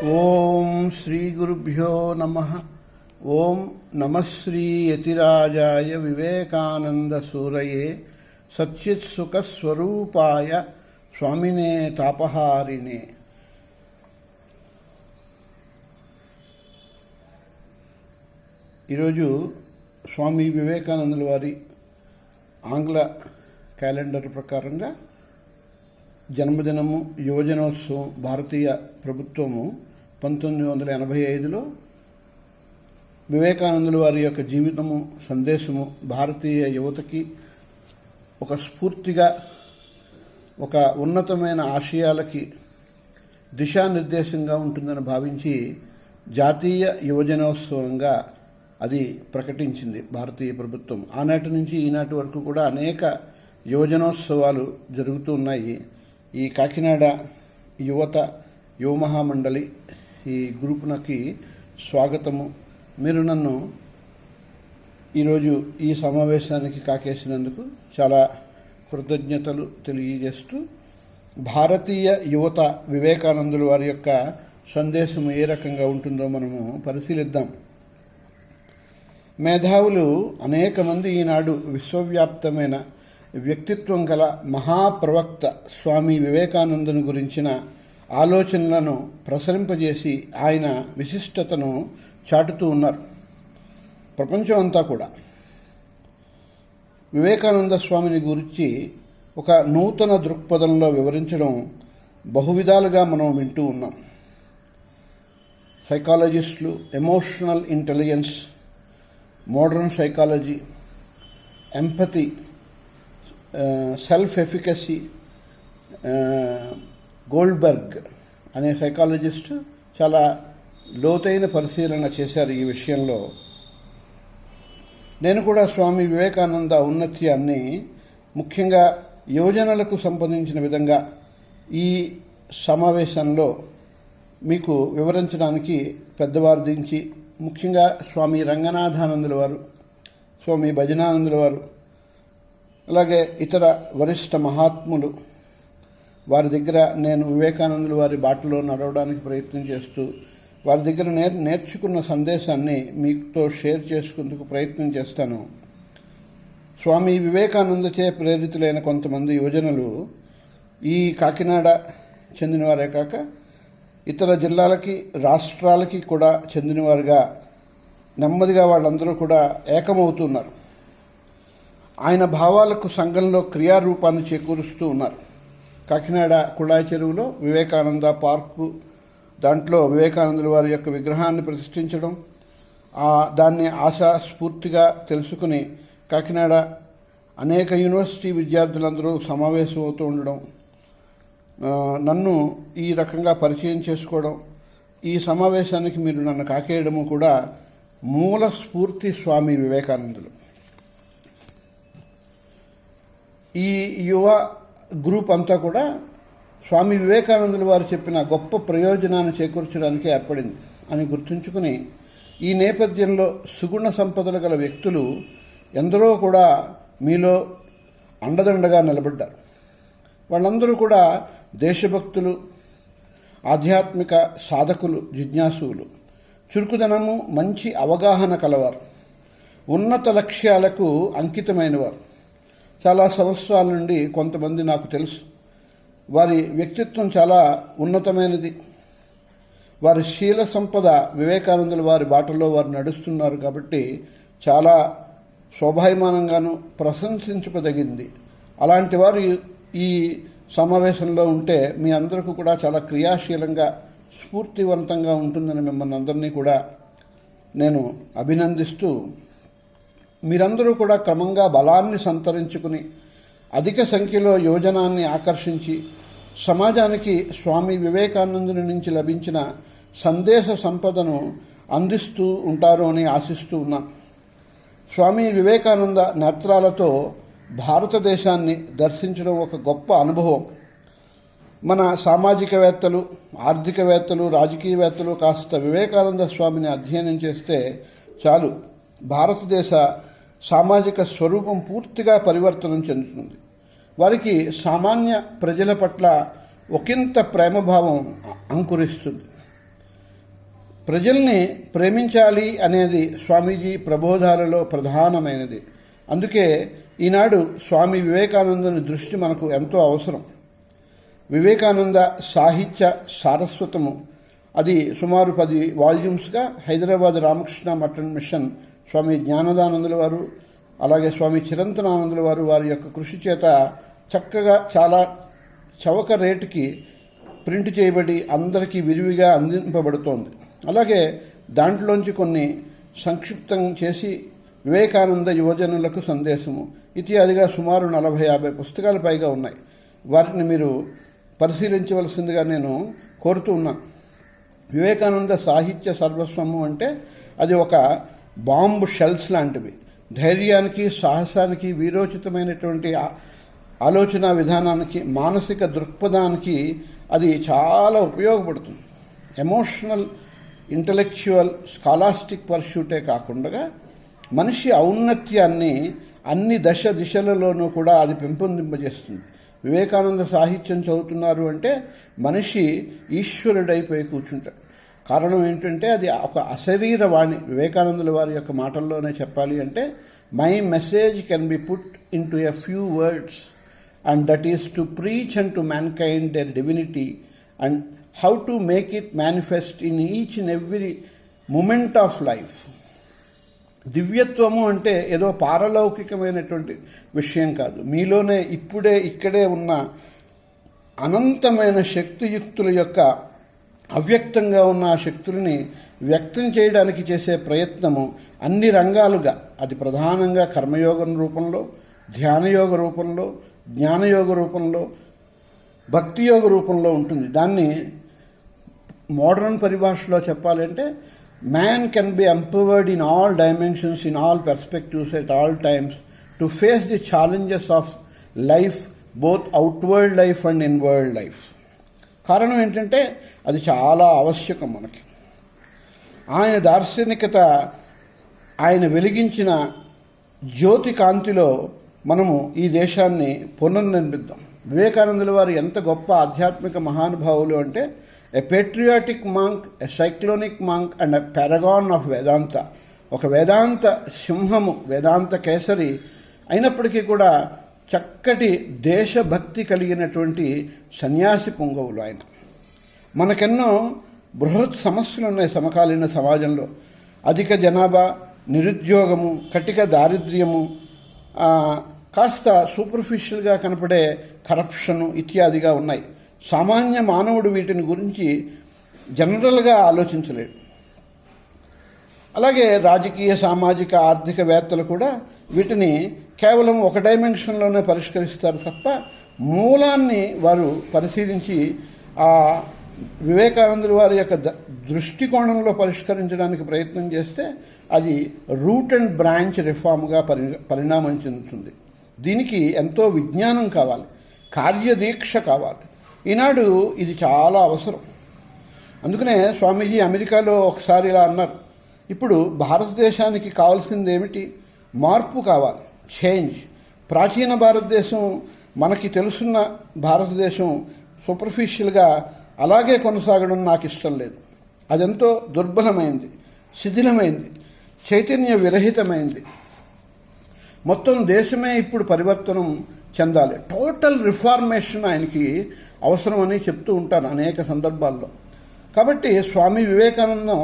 ఓం శ్రీ గురుభ్యో నమః. ఓం నమః శ్రీ యతిరాజాయ వివేకానంద సూరయే సచ్చిత్ సుఖ స్వరూపాయ స్వామినే తాపహారిణే. ఈరోజు స్వామి వివేకానందుల వారి ఆంగ్ల క్యాలెండర్ ప్రకారంగా జన్మదినము, యువజనోత్సవం భారతీయ ప్రభుత్వము 1985లో వివేకానందుల వారి యొక్క జీవితము, సందేశము భారతీయ యువతకి ఒక స్ఫూర్తిగా, ఒక ఉన్నతమైన ఆశయాలకి దిశానిర్దేశంగా ఉంటుందని భావించి జాతీయ యువజనోత్సవంగా అది ప్రకటించింది భారతీయ ప్రభుత్వం. ఆనాటి నుంచి ఈనాటి వరకు కూడా అనేక యువజనోత్సవాలు జరుగుతూ ఉన్నాయి. ఈ కాకినాడ యువ మహామండలి ఈ గ్రూపునకి స్వాగతము. మీరు నన్ను ఈరోజు ఈ సమావేశానికి కాకేసినందుకు చాలా కృతజ్ఞతలు తెలియజేస్తూ, భారతీయ యువత వివేకానందుల వారి యొక్క సందేశం ఏ రకంగా ఉంటుందో మనము పరిశీలిద్దాం. మేధావులు అనేక మంది ఈనాడు విశ్వవ్యాప్తమైన వ్యక్తిత్వం గల మహాప్రవక్త స్వామి వివేకానందుని గురించిన ఆలోచనలను ప్రసరింపజేసి ఆయన విశిష్టతను చాటుతూ ఉన్నారు. ప్రపంచం అంతా కూడా వివేకానంద స్వామిని గురించి ఒక నూతన దృక్పథంలో వివరించడం బహువిధాలుగా మనం వింటూ ఉన్నాం. సైకాలజిస్టులు, emotional intelligence, modern psychology, empathy, self efficacy, Goldberg అనే సైకాలజిస్ట్ చాలా లోతైన పరిశీలన చేశారు ఈ విషయంలో. నేను కూడా స్వామి వివేకానంద ఔన్నత్యాన్ని ముఖ్యంగా యువజనులకు సంబంధించిన విధంగా ఈ సమావేశంలో మీకు వివరించడానికి పెద్దవారు దించి, ముఖ్యంగా స్వామి రంగనాథానందుల వారు, స్వామి భజనానందుల వారు, అలాగే ఇతర వరిష్ఠ మహాత్ములు వారి దగ్గర నేను వివేకానందుల వారి బాటలో నడవడానికి ప్రయత్నం చేస్తూ వారి దగ్గర నేర్చుకున్న సందేశాన్ని మీతో షేర్ చేసుకుందుకు ప్రయత్నం చేస్తాను. స్వామి వివేకానందచే ప్రేరితులైన కొంతమంది యువజనులు ఈ కాకినాడ చెందినవారే కాక ఇతర జిల్లాలకి, రాష్ట్రాలకి కూడా చెందినవారుగా నెమ్మదిగా వాళ్ళందరూ కూడా ఏకమవుతున్నారు. ఆయన భావాలకు సంఘంలో క్రియారూపాన్ని చేకూరుస్తూ ఉన్నారు. కాకినాడ కుళాయి చెరువులో వివేకానంద పార్కు, దాంట్లో వివేకానందుల వారి యొక్క విగ్రహాన్ని ప్రతిష్ఠించడం, దాన్ని ఆశాస్ఫూర్తిగా తెలుసుకుని కాకినాడ అనేక యూనివర్సిటీ విద్యార్థులందరూ సమావేశం అవుతూ ఉండడం, నన్ను ఈ రకంగా పరిచయం చేసుకోవడం, ఈ సమావేశానికి మీరు నన్ను కాకేయడము కూడా మూల స్ఫూర్తి స్వామి వివేకానందులు. ఈ యువ గ్రూప్ అంతా కూడా స్వామి వివేకానందుల వారు చెప్పిన గొప్ప ప్రయోజనాన్ని చేకూర్చడానికి ఏర్పడింది అని గుర్తుంచుకుని, ఈ నేపథ్యంలో సుగుణ సంపదలు గల వ్యక్తులు ఎందరో కూడా మీలో అండదండగా నిలబడ్డారు. వాళ్ళందరూ కూడా దేశభక్తులు, ఆధ్యాత్మిక సాధకులు, జిజ్ఞాసులు, చురుకుదనము, మంచి అవగాహన కలవారు, ఉన్నత లక్ష్యాలకు అంకితమైనవారు. చాలా సంవత్సరాల నుండి కొంతమంది నాకు తెలుసు. వారి వ్యక్తిత్వం చాలా ఉన్నతమైనది. వారి శీల సంపద వివేకానందుల వారి బాటలో వారు నడుస్తున్నారు కాబట్టి చాలా శోభాయమానంగాను ప్రశంసించదగింది. అలాంటి వారు ఈ సమావేశంలో ఉంటే మీ అందరికీ కూడా చాలా క్రియాశీలంగా, స్ఫూర్తివంతంగా ఉంటుందని మిమ్మల్ని అందరినీ కూడా నేను అభినందిస్తూ, మీరందరూ కూడా క్రమంగా బలాన్ని సంతరించుకుని అధిక సంఖ్యలో యువజనాన్ని ఆకర్షించి సమాజానికి స్వామి వివేకానందుని నుంచి లభించిన సందేశ సంపదను అందిస్తూ ఉంటారు అని ఆశిస్తూ ఉన్నాం. స్వామి వివేకానంద నేత్రాలతో భారతదేశాన్ని దర్శించడం ఒక గొప్ప అనుభవం. మన సామాజికవేత్తలు, ఆర్థికవేత్తలు, రాజకీయవేత్తలు కాస్త వివేకానంద స్వామిని అధ్యయనం చేస్తే చాలు, భారతదేశ సామాజిక స్వరూపం పూర్తిగా పరివర్తనం చెందుతుంది. వారికి సామాన్య ప్రజల పట్ల ఒకంత ప్రేమభావం అంకురిస్తుంది. ప్రజల్ని ప్రేమించాలి అనేది స్వామీజీ ప్రబోధాలలో ప్రధానమైనది. అందుకే ఈనాడు స్వామి వివేకానందుని దృష్టి మనకు ఎంతో అవసరం. వివేకానంద సాహిత్య సారస్వతము అది సుమారు 10 వాల్యూమ్స్గా హైదరాబాద్ రామకృష్ణ మఠం మిషన్ స్వామి జ్ఞానదానందుల వారు, అలాగే స్వామి చిరంతనానందుల వారు వారి యొక్క కృషి చేత చక్కగా చాలా చవక రేటుకి ప్రింట్ చేయబడి అందరికీ విరివిగా అందింపబడుతోంది. అలాగే దాంట్లోంచి కొన్ని సంక్షిప్తం చేసి వివేకానంద యువజనులకు సందేశము ఇత్యాదిగా సుమారు 40-50 పుస్తకాల పైగా ఉన్నాయి. వాటిని మీరు పరిశీలించవలసిందిగా నేను కోరుతూ ఉన్నాను. వివేకానంద సాహిత్య సర్వస్వము అంటే అది ఒక బాంబు షెల్స్ లాంటివి. ధైర్యానికి, సాహసానికి, వీరోచితమైనటువంటి ఆలోచన విధానానికి, మానసిక దృక్పథానికి అది చాలా ఉపయోగపడుతుంది. ఎమోషనల్, ఇంటలెక్చువల్, స్కాలాస్టిక్ పర్స్యూటే కాకుండా మనిషి ఔన్నత్యాన్ని అన్ని దిశలలోనూ కూడా అది పెంపొందింపజేస్తుంది. వివేకానంద సాహిత్యం చదువుతున్నారు అంటే మనిషి ఈశ్వరుడైపోయి కూర్చుంటాడు. కారణం ఏంటంటే అది ఒక అశరీర వాణి. వివేకానందుల వారి యొక్క మాటల్లోనే చెప్పాలి అంటే, my message can be put into a few words and that is to preach and to mankind their divinity and how to make it manifest in each and every moment of life. దివ్యత్వము అంటే ఏదో పారలౌకికమైనటువంటి విషయం కాదు. మీలోనే ఇప్పుడే ఇక్కడే ఉన్న అనంతమైన శక్తియుక్తుల యొక్క అవ్యక్తంగా ఉన్న ఆ శక్తుల్ని వ్యక్తం చేయడానికి చేసే ప్రయత్నము అన్ని రంగాలుగా, అది ప్రధానంగా కర్మయోగం రూపంలో, ధ్యానయోగ రూపంలో, జ్ఞానయోగ రూపంలో, భక్తియోగ రూపంలో ఉంటుంది. దాన్ని మోడర్న్ పరిభాషలో చెప్పాలంటే man can be empowered in all dimensions, in all perspectives, at all times to face the challenges of life, both outward life and inward life. కారణం ఏంటంటే అది చాలా ఆవశ్యకం మనకి. ఆయన దార్శనికత, ఆయన వెలిగించిన జ్యోతి కాంతిలో మనము ఈ దేశాన్ని పునర్నిర్మిద్దాం. వివేకానందుల వారు ఎంత గొప్ప ఆధ్యాత్మిక మహానుభావులు అంటే, a patriotic monk, a cyclonic monk and a paragon of Vedanta. ఒక వేదాంత సింహము, వేదాంత కేసరి అయినప్పటికీ కూడా చక్కటి దేశభక్తి కలిగినటువంటి సన్యాసి పుంగవులు ఆయన. మనకెన్నో బృహత్ సమస్యలు ఉన్నాయి సమకాలీన సమాజంలో. అధిక జనాభా, నిరుద్యోగము, కటిక దారిద్ర్యము, కాస్త సూపర్ఫిషియల్గా కనపడే కరప్షను ఇత్యాదిగా ఉన్నాయి. సామాన్య మానవుడు వీటిని గురించి జనరల్గా ఆలోచించలేడు. అలాగే రాజకీయ, సామాజిక, ఆర్థికవేత్తలు కూడా వీటిని కేవలం ఒక డైమెన్షన్లోనే పరిష్కరిస్తారు తప్ప మూలాన్ని వారు పరిశీలించి ఆ వివేకానందుల వారి యొక్క దృష్టికోణంలో పరిష్కరించడానికి ప్రయత్నం చేస్తే అది రూట్ అండ్ బ్రాంచ్ రిఫార్మ్గా పరిణామం చెందుతుంది. దీనికి ఎంతో విజ్ఞానం కావాలి, కార్యదీక్ష కావాలి. ఈనాడు ఇది చాలా అవసరం. అందుకనే స్వామీజీ అమెరికాలో ఒకసారి ఇలా అన్నారు, ఇప్పుడు భారతదేశానికి కావాల్సింది ఏమిటి? మార్పు కావాలి, చేంజ్. ప్రాచీన భారతదేశం, మనకి తెలుసున్న భారతదేశం సూపర్ఫిషియల్గా అలాగే కొనసాగడం నాకు ఇష్టం లేదు. అదెంతో దుర్బలమైంది, శిథిలమైంది, చైతన్య విరహితమైంది. మొత్తం దేశమే ఇప్పుడు పరివర్తనం చెందాలి. టోటల్ రిఫార్మేషన్ ఆయనకి అవసరమని చెప్తూ ఉంటాను అనేక సందర్భాల్లో. కాబట్టి స్వామి వివేకానందం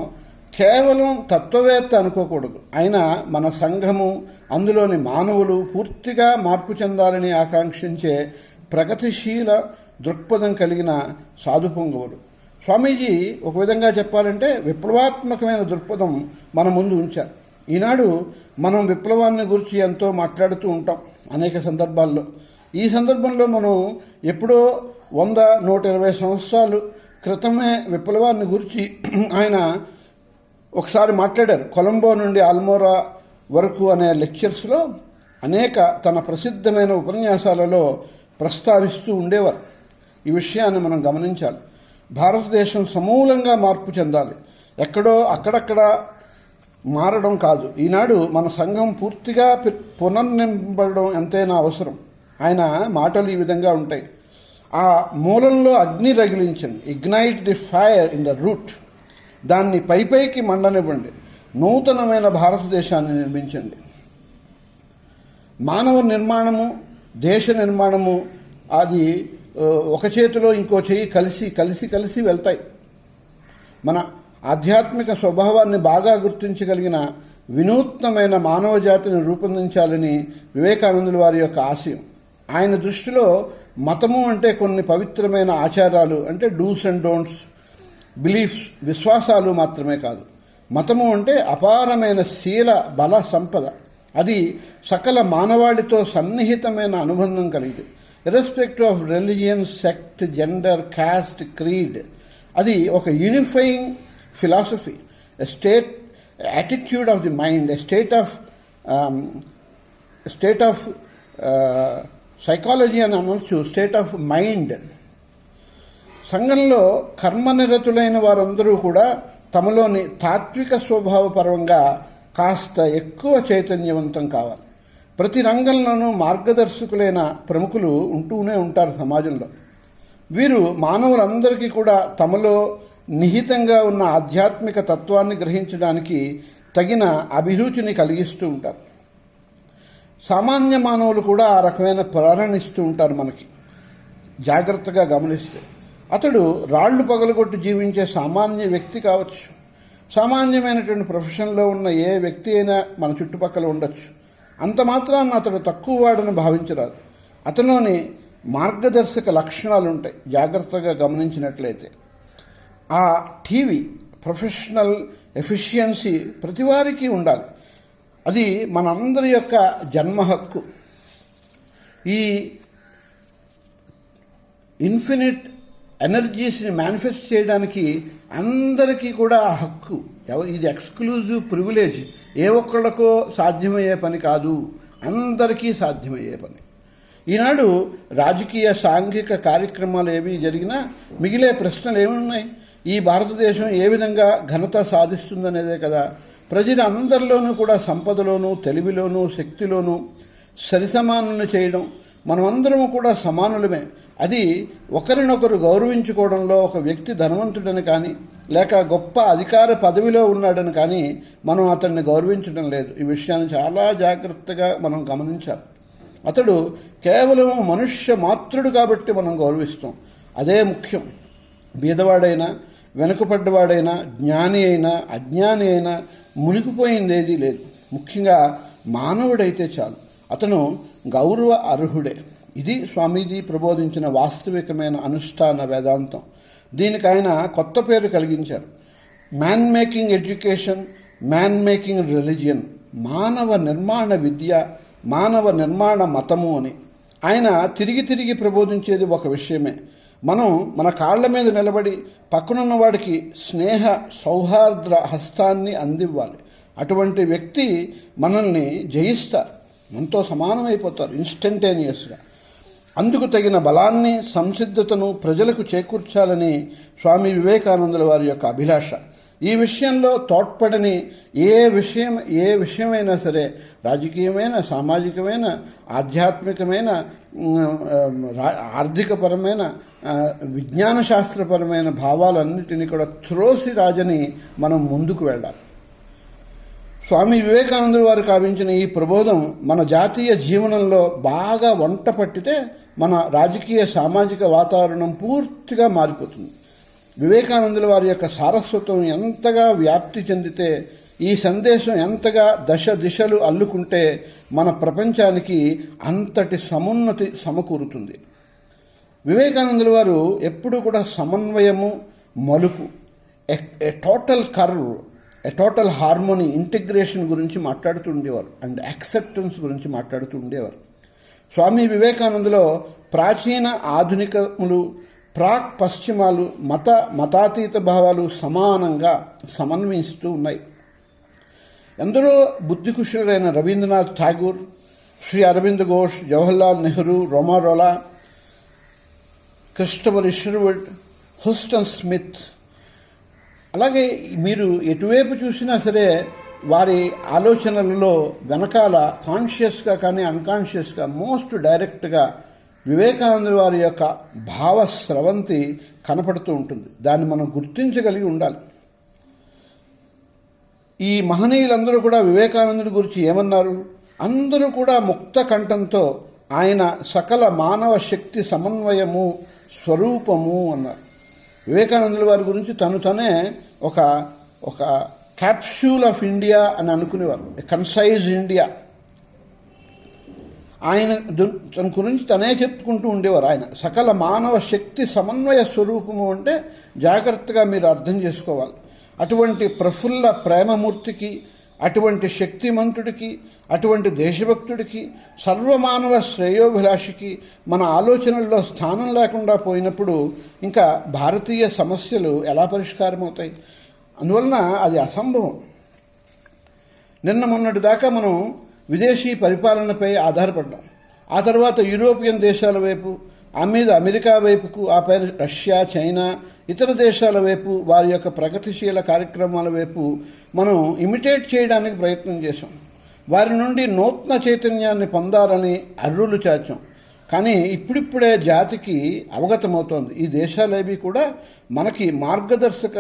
కేవలం తత్వవేత్త అనుకోకూడదు. ఆయన మన సంఘము, అందులోని మానవులు పూర్తిగా మార్పు చెందాలని ఆకాంక్షించే ప్రగతిశీల దృక్పథం కలిగిన సాధుపుంగవుడు. స్వామీజీ ఒక విధంగా చెప్పాలంటే విప్లవాత్మకమైన దృక్పథం మన ముందు ఉంచారు. ఈనాడు మనం విప్లవాన్ని గురించి ఎంతో మాట్లాడుతూ ఉంటాం అనేక సందర్భాల్లో. ఈ సందర్భంలో మనం ఎప్పుడో 100-120 సంవత్సరాలు క్రితమే విప్లవాన్ని గురించి ఆయన ఒకసారి మాట్లాడారు. కొలంబో నుండి ఆల్మోరా వరకు అనే లెక్చర్స్లో అనేక తన ప్రసిద్ధమైన ఉపన్యాసాలలో ప్రస్తావిస్తూ ఉండేవారు. ఈ విషయాన్ని మనం గమనించాలి. భారతదేశం సమూలంగా మార్పు చెందాలి, ఎక్కడో అక్కడక్కడ మారడం కాదు. ఈనాడు మన సంఘం పూర్తిగా పునర్నింపడం ఎంతైనా అవసరం. ఆయన మాటలు ఈ విధంగా ఉంటాయి, ఆ మూలంలో అగ్ని రగిలించండి, ignite the fire in the root. దాన్ని పైకి మండనివ్వండి. నూతనమైన భారతదేశాన్ని నిర్మించండి. మానవ నిర్మాణము, దేశ నిర్మాణము అది ఒక చేతిలో ఇంకో చేయి కలిసి వెళ్తాయి. మన ఆధ్యాత్మిక స్వభావాన్ని బాగా గుర్తించగలిగిన వినూత్నమైన మానవ జాతిని రూపొందించాలని వివేకానందుల వారి యొక్క ఆశయం. ఆయన దృష్టిలో మతము అంటే కొన్ని పవిత్రమైన ఆచారాలు, అంటే డూస్ అండ్ డోంట్స్, బిలీఫ్స్, విశ్వాసాలు మాత్రమే కాదు. మతము అంటే అపారమైన శీల బల సంపద. అది సకల మానవాళితో సన్నిహితమైన అనుబంధం కలిగింది. Irrespective of religion, sect, gender, cost, creed. అది ఒక unifying philosophy, a state attitude of the mind, a state of psychology అని అనొచ్చు, స్టేట్ ఆఫ్ మైండ్. సంఘంలో కర్మనిరతులైన వారందరూ కూడా తమలోని తాత్విక స్వభావపరంగా కాస్త ఎక్కువ చైతన్యవంతం కావాలి. ప్రతి రంగంలోనూ మార్గదర్శకులైన ప్రముఖులు ఉంటూనే ఉంటారు సమాజంలో. వీరు మానవులందరికీ కూడా తమలో నిహితంగా ఉన్న ఆధ్యాత్మిక తత్వాన్ని గ్రహించడానికి తగిన అభిరుచిని కలిగిస్తూ ఉంటారు. సామాన్య మానవులు కూడా ఆ రకమైన ప్రేరణ ఇస్తూ ఉంటారు మనకి, జాగ్రత్తగా గమనిస్తే. అతడు రాళ్లు పగలగొట్టి జీవించే సామాన్య వ్యక్తి కావచ్చు, సామాన్యమైనటువంటి ప్రొఫెషన్లో ఉన్న ఏ వ్యక్తి అయినా మన చుట్టుపక్కల ఉండొచ్చు. అంత మాత్రాన్ని అతడు తక్కువ వాడని భావించరాదు. అతనిలోని మార్గదర్శక లక్షణాలు ఉంటాయి జాగ్రత్తగా గమనించినట్లయితే. ఆ టీవీ ప్రొఫెషనల్ ఎఫిషియన్సీ ప్రతివారికి ఉండాలి. అది మనందరి యొక్క జన్మ హక్కు. ఈ ఇన్ఫినిట్ ఎనర్జీస్ని మేనిఫెస్ట్ చేయడానికి అందరికీ కూడా ఆ హక్కు. ఇది ఎక్స్క్లూజివ్ ప్రివిలేజ్. ఏ ఒక్కళ్ళకో సాధ్యమయ్యే పని కాదు, అందరికీ సాధ్యమయ్యే పని. ఈనాడు రాజకీయ సాంఘిక కార్యక్రమాలు ఏవి జరిగినా మిగిలే ప్రశ్నలు ఏమున్నాయి? ఈ భారతదేశం ఏ విధంగా ఘనత సాధిస్తుందనేదే కదా. ప్రజలందరిలోనూ కూడా సంపదలోనూ, తెలివిలోనూ, శక్తిలోనూ సరిసమానులను చేయడం, మనమందరము కూడా సమానులమే. అది ఒకరినొకరు గౌరవించుకోవడంలో ఒక వ్యక్తి ధనవంతుడని కానీ, లేక గొప్ప అధికార పదవిలో ఉన్నాడని కానీ మనం అతన్ని గౌరవించడం లేదు. ఈ విషయాన్ని చాలా జాగ్రత్తగా మనం గమనించాలి. అతడు కేవలం మనుష్య మాత్రుడు కాబట్టి మనం గౌరవిస్తాం, అదే ముఖ్యం. బీదవాడైనా, వెనుకపడ్డవాడైనా, జ్ఞాని అయినా, అజ్ఞాని అయినా మునిగిపోయిందేదీ లేదు. ముఖ్యంగా మానవుడైతే చాలు, అతను గౌరవ అర్హుడే. ఇది స్వామీజీ ప్రబోధించిన వాస్తవికమైన అనుష్ఠాన వేదాంతం. దీనికి ఆయన కొత్త పేరు కలిగించారు, man making education, man making religion, మానవ నిర్మాణ విద్య, మానవ నిర్మాణ మతము అని. ఆయన తిరిగి ప్రబోధించేది ఒక విషయమే. మనం మన కాళ్ల మీద నిలబడి పక్కనున్న వాడికి స్నేహ సౌహార్ద్ర హస్తాన్ని అందివ్వాలి. అటువంటి వ్యక్తి మనల్ని జయిస్తారు, మనతో సమానమైపోతారు ఇన్స్టంటేనియస్గా. అందుకు తగిన బలాన్ని, సంసిద్ధతను ప్రజలకు చేకూర్చాలని స్వామి వివేకానందుల వారి యొక్క అభిలాష. ఈ విషయంలో తోడ్పడని ఏ విషయమైనా సరే, రాజకీయమైన, సామాజికమైన, ఆధ్యాత్మికమైన, ఆర్థికపరమైన, విజ్ఞాన శాస్త్రపరమైన భావాలన్నిటినీ కూడా త్రోసి రాజని మనం ముందుకు వెళ్ళాలి. స్వామి వివేకానందుల వారు కావించిన ఈ ప్రబోధం మన జాతీయ జీవనంలో బాగా వంట పట్టితే మన రాజకీయ సామాజిక వాతావరణం పూర్తిగా మారిపోతుంది. వివేకానందుల వారి యొక్క సారస్వతం ఎంతగా వ్యాప్తి చెందితే, ఈ సందేశం ఎంతగా దిశలు అల్లుకుంటే మన ప్రపంచానికి అంతటి సమున్నతి సమకూరుతుంది. వివేకానందుల వారు ఎప్పుడు కూడా సమన్వయము, మలుపు, a total curve, a total harmony, integration గురించి మాట్లాడుతూ ఉండేవారు అండ్ యాక్సెప్టెన్స్ గురించి మాట్లాడుతూ ఉండేవారు. స్వామి వివేకానందులో ప్రాచీన ఆధునికములు, ప్రాక్ పశ్చిమాలు, మతాతీత భావాలు సమానంగా సమన్వయిస్తూ ఉన్నాయి. ఎందరో బుద్ధికుశులైన రవీంద్రనాథ్ ఠాగూర్, శ్రీ అరవింద్ ఘోష్, జవహర్లాల్ నెహ్రూ, రోమారోలా, క్రిస్టోఫర్ ఇషర్వుడ్, హుస్టన్ స్మిత్, అలాగే మీరు ఎటువైపు చూసినా సరే వారి ఆలోచనలలో వెనకాల కాన్షియస్గా కానీ అన్కాన్షియస్గా మోస్ట్ డైరెక్ట్గా వివేకానంద వారి యొక్క భావ స్రవంతి కనపడుతూ ఉంటుంది. దాన్ని మనం గుర్తించగలిగి ఉండాలి. ఈ మహనీయులందరూ కూడా వివేకానందుడి గురించి ఏమన్నారు? అందరూ కూడా ముక్త కంఠంతో ఆయన సకల మానవ శక్తి సమన్వయము స్వరూపము అన్నారు. వివేకానందుల వారి గురించి తనే ఒక ఒక క్యాప్సూల్ ఆఫ్ ఇండియా అని అనుకునేవారు, కన్సైజ్ ఇండియా. ఆయన తన గురించి తనే చెప్పుకుంటూ ఉండేవారు. ఆయన సకల మానవ శక్తి సమన్వయ స్వరూపము అంటే జాగ్రత్తగా మీరు అర్థం చేసుకోవాలి. అటువంటి ప్రఫుల్ల ప్రేమమూర్తికి, అటువంటి శక్తిమంతుడికి, అటువంటి దేశభక్తుడికి, సర్వమానవ శ్రేయోభిలాషికి మన ఆలోచనల్లో స్థానం లేకుండా పోయినప్పుడు ఇంకా భారతీయ సమస్యలు ఎలా పరిష్కారం అవుతాయి? అందువలన అది అసంభవం. నిన్న మొన్నటి దాకా మనం విదేశీ పరిపాలనపై ఆధారపడ్డాం. ఆ తర్వాత యూరోపియన్ దేశాల వైపు, ఆ మీద అమెరికా వైపుకు, ఆ పైన రష్యా, చైనా, ఇతర దేశాల వైపు, వారి యొక్క ప్రగతిశీల కార్యక్రమాల వైపు మనం ఇమిటేట్ చేయడానికి ప్రయత్నం చేశాం. వారి నుండి నూతన చైతన్యాన్ని పొందాలని అర్రులు చాచాం. కానీ ఇప్పుడిప్పుడే జాతికి అవగతమవుతోంది ఈ దేశాలేవి కూడా మనకి మార్గదర్శక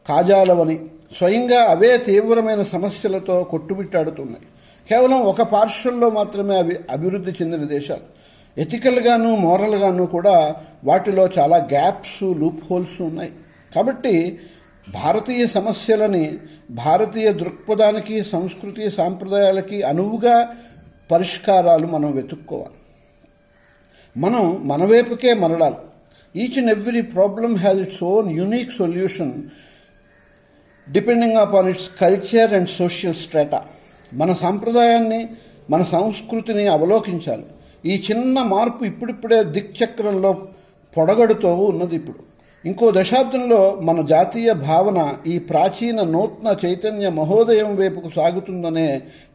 కాజాలవని, స్వయంగా అవే తీవ్రమైన సమస్యలతో కొట్టుమిట్టాడుతున్నాయి. కేవలం ఒక పార్శ్వంలో మాత్రమే అవి అభివృద్ధి చెందిన దేశాలు. ఎథికల్గాను మోరల్గాను కూడా వాటిలో చాలా గ్యాప్స్, లూప్ హోల్స్ ఉన్నాయి. కాబట్టి భారతీయ సమస్యలని భారతీయ దృక్పథానికి, సంస్కృతి, సాంప్రదాయాలకి అనువుగా పరిష్కారాలు మనం వెతుక్కోవాలి. మనం మన వైపుకే మరలాలి. Each and every problem has its own unique solution depending upon its culture and social strata. మన సాంప్రదాయాన్ని, మన సంస్కృతిని అవలోకించాలి. ఈ చిన్న మార్పు ఇప్పుడిప్పుడే దిక్చక్రంలో పొడగడుతూ ఉన్నది. ఇప్పుడు ఇంకో దశాబ్దంలో మన జాతీయ భావన ఈ ప్రాచీన నూతన చైతన్య మహోదయం వైపుకు సాగుతుందనే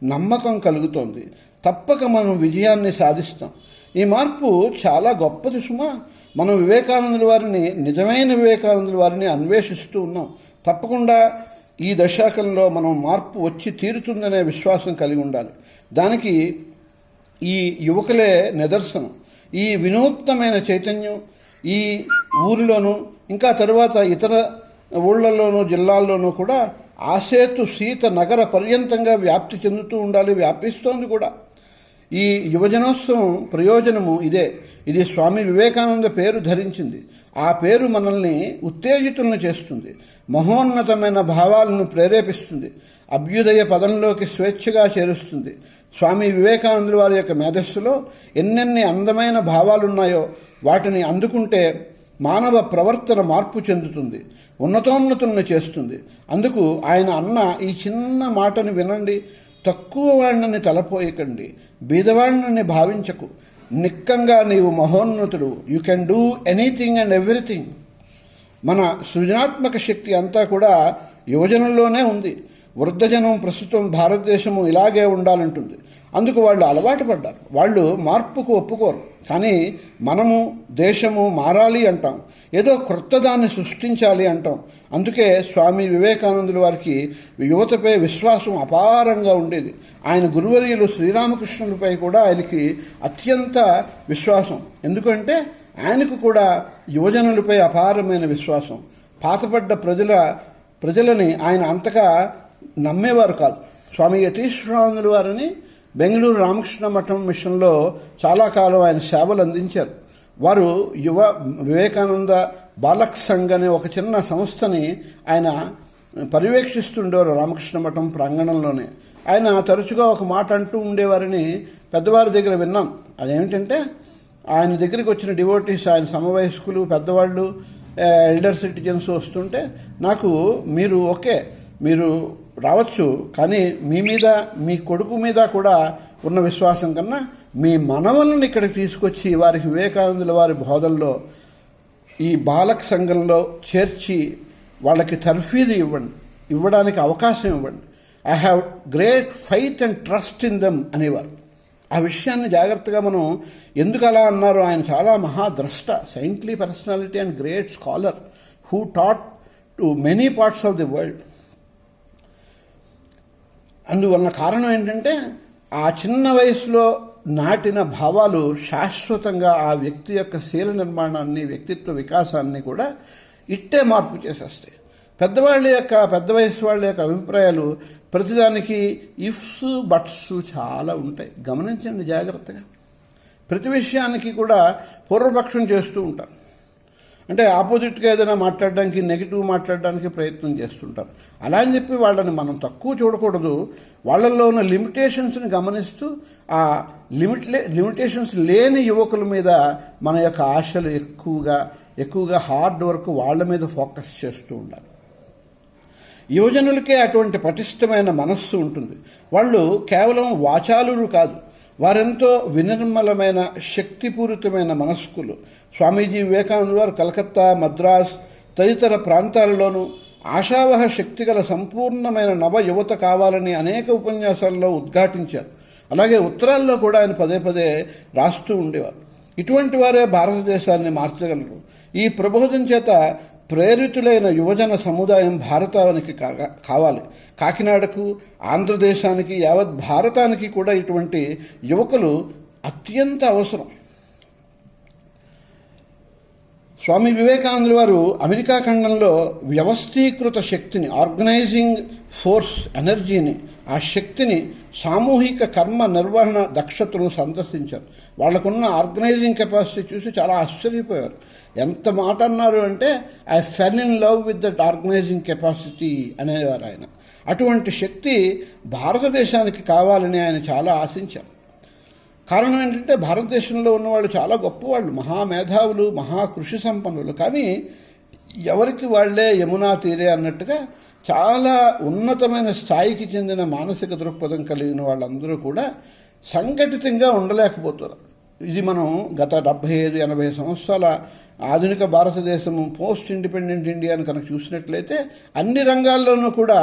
నమ్మకం కలుగుతోంది. తప్పక మనం విజయాన్ని సాధిస్తాం. ఈ మార్పు చాలా గొప్పది సుమా. మనం వివేకానందుల వారిని, నిజమైన వివేకానందుల వారిని అన్వేషిస్తూ ఉన్నాం. తప్పకుండా ఈ దశాకంలో మనం మార్పు వచ్చి తీరుతుందనే విశ్వాసం కలిగి ఉండాలి. దానికి ఈ యువకులే నిదర్శనం. ఈ వినూత్నమైన చైతన్యం ఈ ఊరిలోనూ, ఇంకా తరువాత ఇతర ఊళ్ళల్లోనూ, జిల్లాల్లోనూ కూడా ఆసేతు సీత నగర పర్యంతంగా వ్యాప్తి చెందుతూ ఉండాలి. వ్యాపిస్తోంది కూడా. ఈ యువజనోత్సవం ప్రయోజనము ఇదే. ఇది స్వామి వివేకానంద పేరు ధరించింది. ఆ పేరు మనల్ని ఉత్తేజితులను చేస్తుంది, మహోన్నతమైన భావాలను ప్రేరేపిస్తుంది, అభ్యుదయ పదంలోకి స్వేచ్ఛగా చేరుస్తుంది. స్వామి వివేకానందుల వారి యొక్క మేధస్సులో ఎన్నెన్ని అందమైన భావాలున్నాయో వాటిని అందుకుంటే మానవ ప్రవర్తన మార్పు చెందుతుంది, ఉన్నతోన్నతులను చేస్తుంది. అందుకు ఆయన అన్న ఈ చిన్న మాటను వినండి. తక్కువ వాణ్ణని తలపోయకండి, బీదవాణ్ణని భావించకు, నిక్కంగా నీవు మహోన్నతుడు. You can do anything and everything. మన సృజనాత్మక శక్తి అంతా కూడా యువజనంలోనే ఉంది. వృద్ధజనం ప్రస్తుతం భారతదేశము ఇలాగే ఉండాలంటుంది. అందుకు వాళ్ళు అలవాటు పడ్డారు. వాళ్ళు మార్పుకు ఒప్పుకోరు. కానీ మనము, దేశము మారాలి అంటాం, ఏదో క్రొత్త దాన్ని సృష్టించాలి అంటాం. అందుకే స్వామి వివేకానందుల వారికి యువతపై విశ్వాసం అపారంగా ఉండేది. ఆయన గురువర్యులు శ్రీరామకృష్ణులపై కూడా ఆయనకి అత్యంత విశ్వాసం. ఎందుకంటే ఆయనకు కూడా యువజనులపై అపారమైన విశ్వాసం. పాతపడ్డ ప్రజలని ఆయన అంతగా నమ్మేవారు కాదు. స్వామి యతీశ్వరానందుల వారిని బెంగళూరు రామకృష్ణ మఠం మిషన్లో చాలా కాలం ఆయన సేవలు అందించారు. వారు యువ వివేకానంద బాలక్ సంఘ్ అనే ఒక చిన్న సంస్థని ఆయన పర్యవేక్షిస్తుండేవారు రామకృష్ణ మఠం ప్రాంగణంలోనే. ఆయన తరచుగా ఒక మాట అంటూ ఉండేవారని పెద్దవారి దగ్గర విన్నాం. అదేమిటంటే ఆయన దగ్గరికి వచ్చిన డివోటీస్, ఆయన సమవయస్కులు, పెద్దవాళ్ళు, ఎల్డర్ సిటిజన్స్ వస్తుంటే నాకు మీరు రావచ్చు, కానీ మీ మీద, మీ కొడుకు మీద కూడా ఉన్న విశ్వాసం కన్నా మీ మనవలను ఇక్కడికి తీసుకొచ్చి వారికి వివేకానందుల వారి బోధల్లో ఈ బాలక్ సంఘంలో చేర్చి వాళ్ళకి తర్ఫీదు ఇవ్వడానికి అవకాశం ఇవ్వండి. I have great faith and trust in them అనేవారు. ఆ విషయాన్ని జాగ్రత్తగా మనం ఎందుకు అలా అన్నారు? ఆయన చాలా మహాద్రష్ట, saintly personality and great scholar who taught to many parts of the world. అందువలన కారణం ఏంటంటే ఆ చిన్న వయసులో నాటిన భావాలు శాశ్వతంగా ఆ వ్యక్తి యొక్క శీల నిర్మాణాన్ని, వ్యక్తిత్వ వికాసాన్ని కూడా ఇట్టే మార్పు చేసేస్తాయి. పెద్ద వయసు వాళ్ళ యొక్క అభిప్రాయాలు ప్రతిదానికి ఇఫ్స్ బట్స్ చాలా ఉంటాయి. గమనించండి జాగ్రత్తగా. ప్రతి విషయానికి కూడా పూర్వపక్షం చేస్తూ ఉంటారు. అంటే ఆపోజిట్గా ఏదైనా మాట్లాడడానికి, నెగిటివ్ మాట్లాడడానికి ప్రయత్నం చేస్తుంటారు. అలా అని చెప్పి వాళ్ళని మనం తక్కువ చూడకూడదు. వాళ్ళల్లో ఉన్న లిమిటేషన్స్ని గమనిస్తూ ఆ లిమిటేషన్స్ లేని యువకుల మీద మన యొక్క ఆశలు ఎక్కువగా హార్డ్ వర్క్ వాళ్ళ మీద ఫోకస్ చేస్తూ ఉండాలి. యువజనులకే అటువంటి పటిష్టమైన మనస్సు ఉంటుంది. వాళ్ళు కేవలం వాచాలురు కాదు, వారెంతో వినిర్మలమైన శక్తిపూరితమైన మనస్కులు. స్వామీజీ వివేకానంద వారు కలకత్తా, మద్రాస్ తదితర ప్రాంతాలలోనూ ఆశావహ శక్తిగల సంపూర్ణమైన నవ యువత కావాలని అనేక ఉపన్యాసాల్లో ఉద్ఘాటించారు. అలాగే ఉత్తరాల్లో కూడా ఆయన పదే పదే రాస్తూ ఉండేవారు. ఇటువంటి వారే భారతదేశాన్ని మార్చగలరు. ఈ ప్రబోధం చేత ప్రేరితులైన యువజన సముదాయం భారతానికి కావాలి. కాకినాడకు, ఆంధ్రదేశానికి, యావత్ భారతానికి కూడా ఇటువంటి యువకులు అత్యంత అవసరం. స్వామి వివేకానంద వారు అమెరికా ఖండంలో వ్యవస్థీకృత శక్తిని, ఆర్గనైజింగ్ ఫోర్స్ ఎనర్జీని, ఆ శక్తిని, సామూహిక కర్మ నిర్వహణ దక్షతను సందర్శించారు. వాళ్లకున్న ఆర్గనైజింగ్ కెపాసిటీ చూసి చాలా ఆశ్చర్యపోయారు. ఎంత మాట అన్నారు అంటే, I fell in love with that organizing capacity అనేవారు ఆయన. అటువంటి శక్తి భారతదేశానికి కావాలని ఆయన చాలా ఆశించారు. కారణం ఏంటంటే, భారతదేశంలో ఉన్నవాళ్ళు చాలా గొప్పవాళ్ళు, మహామేధావులు, మహాకృషి సంపన్నులు. కానీ ఎవరికి వాళ్లే యమునా తీరే అన్నట్టుగా చాలా ఉన్నతమైన స్థాయికి చెందిన మానసిక దృక్పథం కలిగిన వాళ్ళందరూ కూడా సంఘటితంగా ఉండలేకపోతున్నారు. ఇది మనం గత 75-80 సంవత్సరాల ఆధునిక భారతదేశం, పోస్ట్ ఇండిపెండెంట్ ఇండియాను కనుక చూసినట్లయితే అన్ని రంగాల్లోనూ కూడా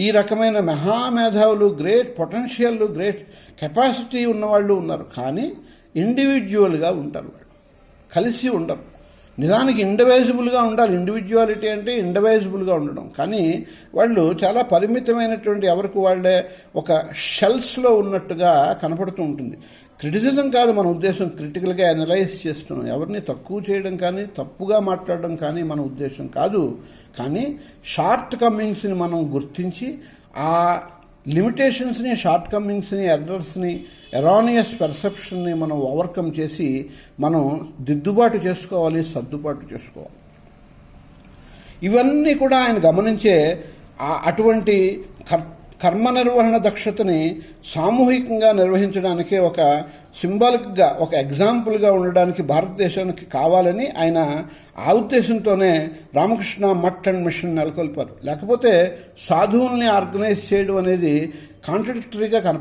ఈ రకమైన మహామేధావులు, గ్రేట్ పొటెన్షియల్, గ్రేట్ కెపాసిటీ ఉన్నవాళ్ళు ఉన్నారు. కానీ ఇండివిజువల్గా ఉంటారు, వాళ్ళు కలిసి ఉండరు. నిజానికి ఇండివైజిబుల్గా ఉండాలి. ఇండివిజువాలిటీ అంటే ఇండివైజిబుల్గా ఉండడం. కానీ వాళ్ళు చాలా పరిమితమైనటువంటి, ఎవరికి వాళ్ళే ఒక షెల్స్లో ఉన్నట్టుగా కనపడుతూ ఉంటుంది. క్రిటిసిజం కాదు మన ఉద్దేశం, క్రిటికల్గా అనలైజ్ చేస్తున్నాం. ఎవరిని తక్కువ చేయడం కానీ, తప్పుగా మాట్లాడడం కానీ మన ఉద్దేశం కాదు. కానీ షార్ట్ కమింగ్స్ని మనం గుర్తించి, ఆ లిమిటేషన్స్ని, షార్ట్ కమింగ్స్ని, ఎర్రర్స్ని, ఎరానియస్ పర్సెప్షన్ని మనం ఓవర్కమ్ చేసి మనం దిద్దుబాటు చేసుకోవాలి, సర్దుబాటు చేసుకోవాలి. ఇవన్నీ కూడా ఆయన గమనించే అటువంటి కర్మ నిర్వహణ దక్షతని సామూహికంగా నిర్వహించడానికే ఒక సింబాలిక్గా, ఒక ఎగ్జాంపుల్గా ఉండడానికి భారతదేశానికి కావాలని ఆయన ఆ ఉద్దేశంతోనే రామకృష్ణ మఠ్ అండ్ మిషన్ నెలకొల్పారు. లేకపోతే సాధువుల్ని ఆర్గనైజ్ చేయడం అనేది కాంట్రడిక్టరీగా